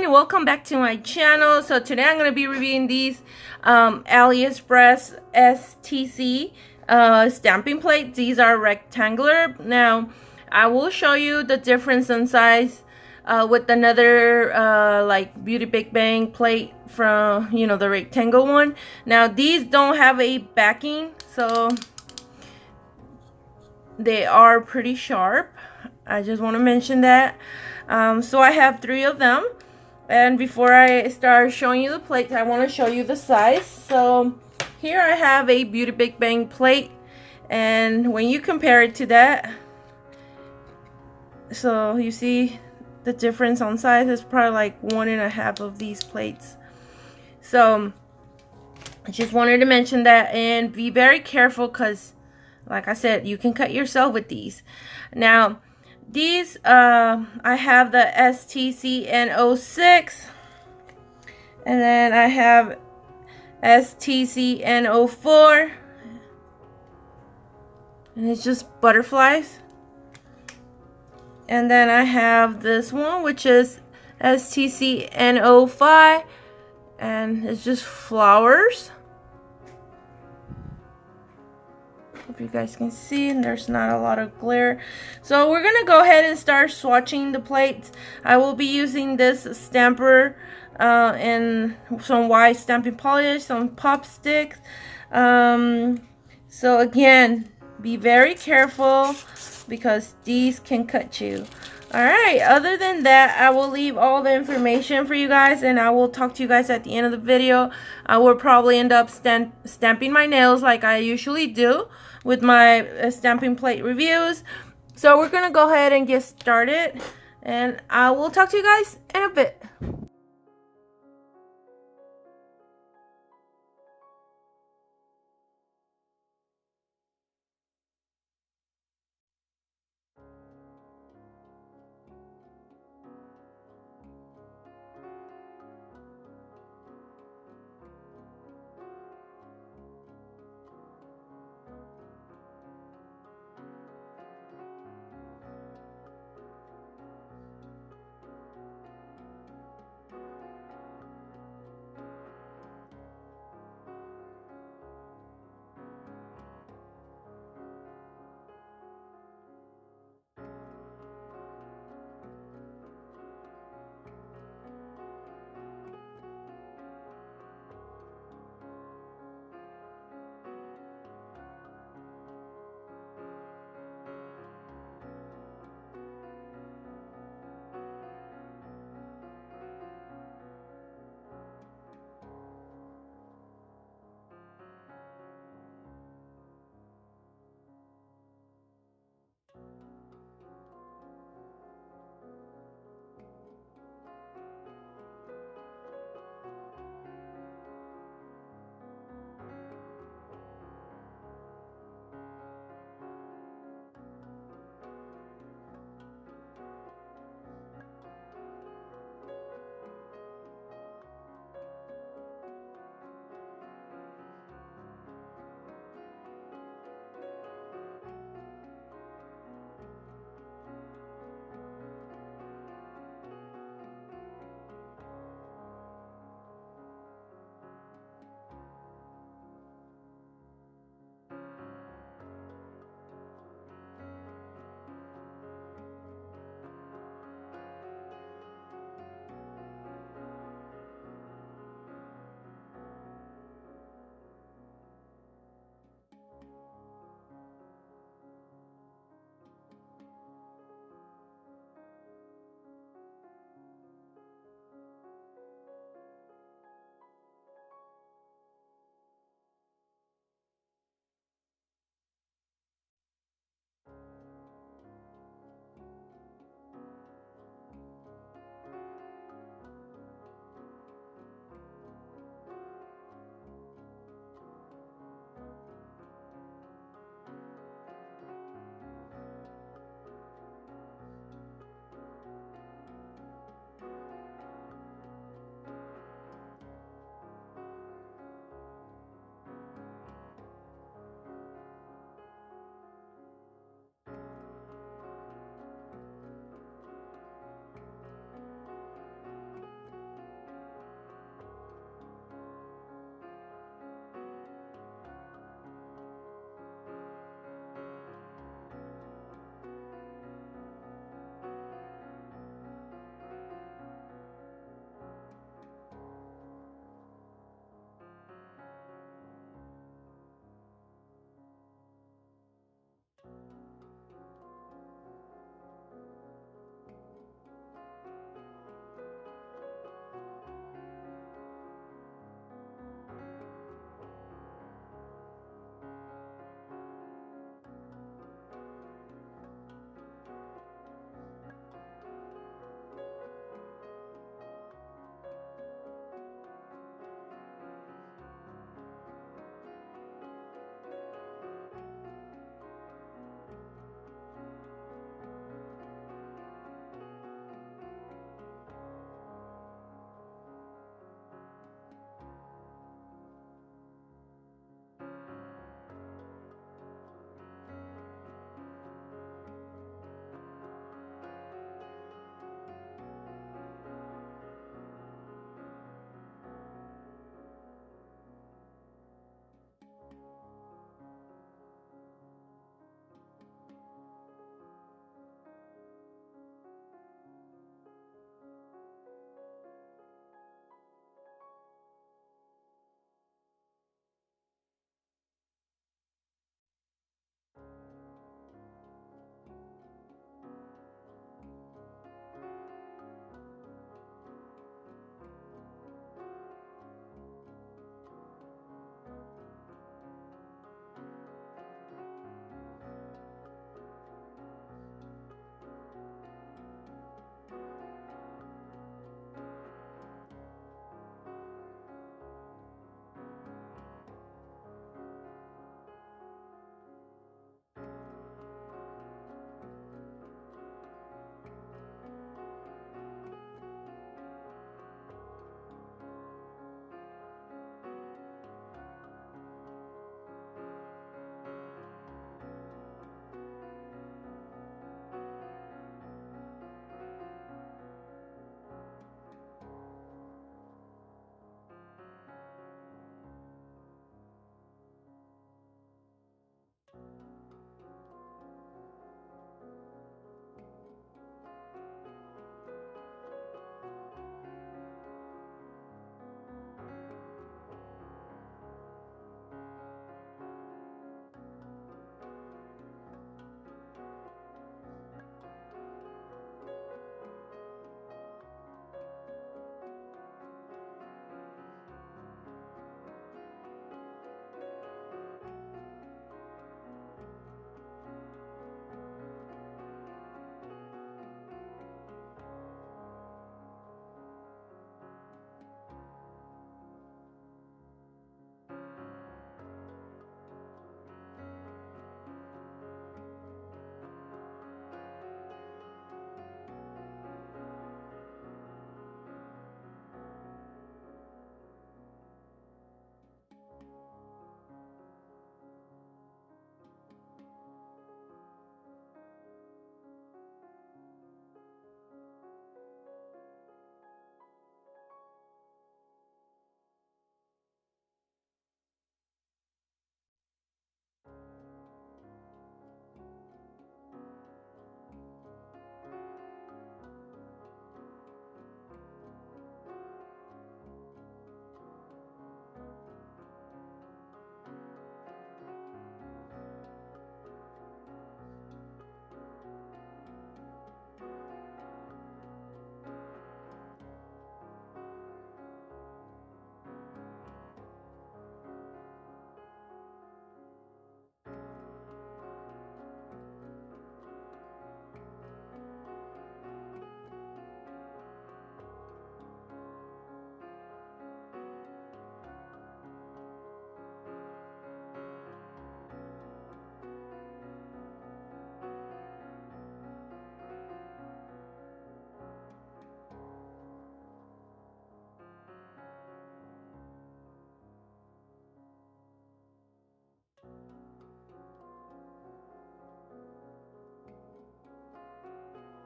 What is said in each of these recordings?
everyone, and welcome back to my channel. So today I'm going to be reviewing these Aliexpress STZ stamping plates. These are rectangular. Now I will show you the difference in size with another like Beauty Big Bang plate from, you know, the rectangle one. Now these don't have a backing, so they are pretty sharp. I just want to mention that. So I have 3 of them, and before I start showing you the plates, I want to show you the size. So here I have a Beauty Big Bang plate, and when you compare it to that, so you see the difference on size is probably like 1.5 of these plates. So I just wanted to mention that, and be very careful because, like I said, you can cut yourself with these. Now these I have the STZ 06, and then I have STZ 04, and it's just butterflies. And then I have this one, which is STZ 05, and it's just flowers. Hope you guys can see, and there's not a lot of glare. So we're gonna go ahead and start swatching the plates. I will be using this stamper and some white stamping polish, some pop sticks. So again, be very careful because these can cut you. Alright, other than that, I will leave all the information for you guys, and I will talk to you guys at the end of the video. I will probably end up stamping my nails like I usually do with my stamping plate reviews. So we're gonna go ahead and get started, and I will talk to you guys in a bit.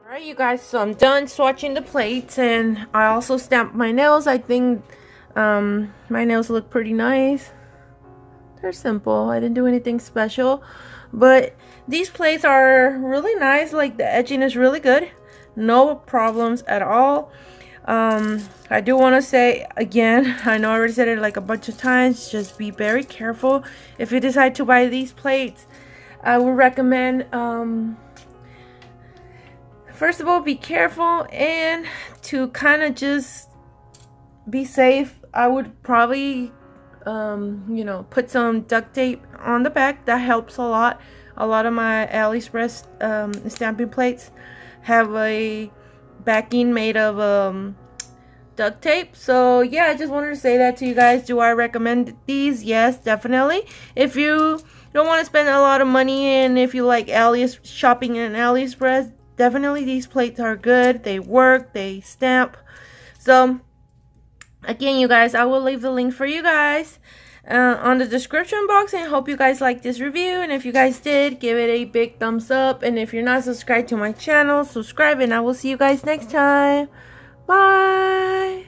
Alright you guys, so I'm done swatching the plates, and I also stamped my nails. I think my nails look pretty nice. They're simple. I didn't do anything special, but these plates are really nice. Like, the edging is really good, no problems at all. I do want to say again, I know I already said it like a bunch of times, just be very careful if you decide to buy these plates. I would recommend first of all, be careful, and to kind of just be safe, I would probably you know, put some duct tape on the back. That helps a lot. A lot of my Aliexpress stamping plates have a backing made of duct tape. So yeah, I just wanted to say that to you guys. Do I recommend these? Yes, definitely. If you don't want to spend a lot of money, and if you like shopping in Aliexpress, definitely these plates are good. They work, they stamp. So again, you guys, I will leave the link for you guys on the description box, and I hope you guys liked this review. And if you guys did, give it a big thumbs up, and if you're not subscribed to my channel, subscribe, and I will see you guys next time. Bye.